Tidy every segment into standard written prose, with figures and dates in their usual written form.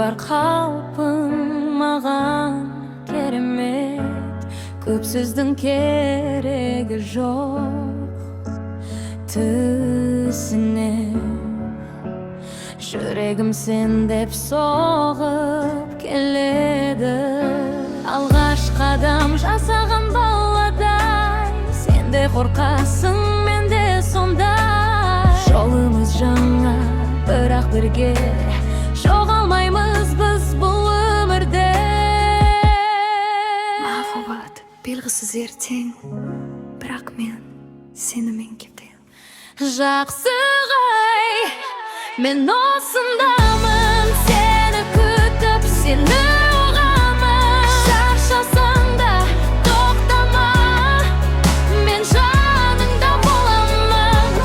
бар қалпың маған керемет, көп сөздің керегі жоқ. Түсіне жүрегім сен деп соғып келеді. Алғаш қадам жасаған баладай, сен де қорқасың, мен де сондай. Жолымыз жаңа, бірақ бірге жоғалмаймыз біз бұл өмірде. Махаббат белгісіз ертең, бірақ мен сенімен кетем. Жақсығай, мен осындамын, сені күтіп, сені ұғамын. Шаршасаң да тоқтама, мен жаныңда боламын.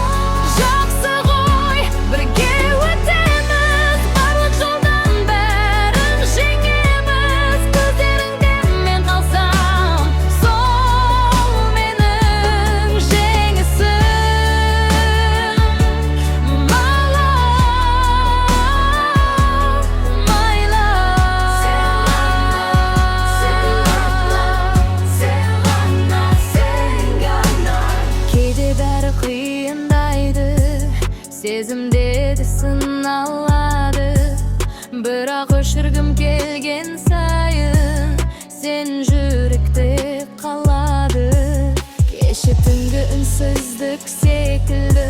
Жақсы ғой, бірге өтеміз, барлық жолдан бәрін жеңеміз. Көздеріңде мен қалсам, сол менің жеңісім. Сезімде де сыналады, бірақ өшіргім келген сайын сен жүректе қалады. Кеше түнгі үнсіздік секілді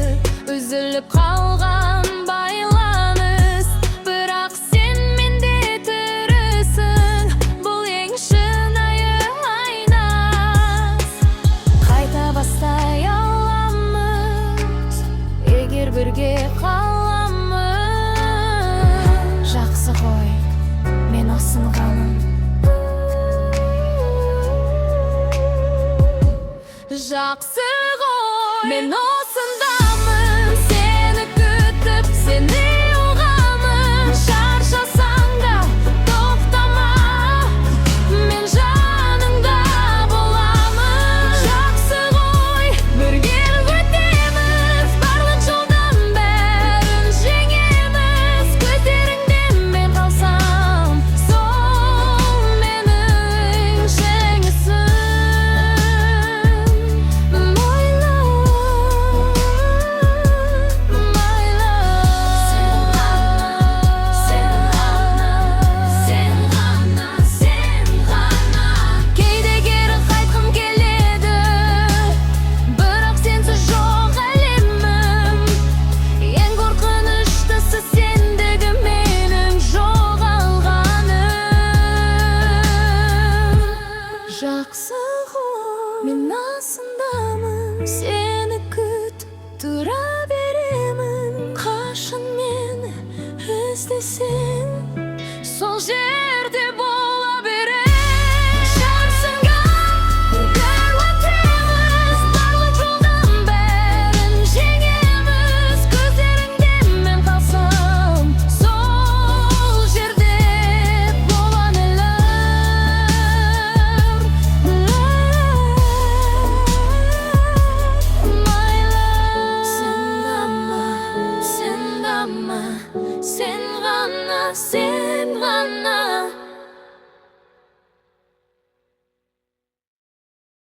үзіліп қалған байланыс, бірақ сен менде тірісің, бұл ең шынайы айнас. Қайта бастай аламыз егер бірге қаламыз. Жақсы ғой, мен осынғамын. Жақсы ғой, мен осындамын, сені күтіп, сені ұғамын. Шаршасаң да тоқтама, мен жаныңда боламын. Жақсы ғой, бірге өтеміз, барлық жолдан бәрін жеңеміз. Көздеріңде мен қалсам, сол менің жеңісім. Жақсы ғой, мен осындамын, сені күтіп тұра беремін. Қашан мені іздесең, сол жерде бола берем. Шаршаңға бірге өтеміз, барлық жолдан бәрін жеңеміз. Көздеріңде мен қалсам, сол жерде болам әлі. Sen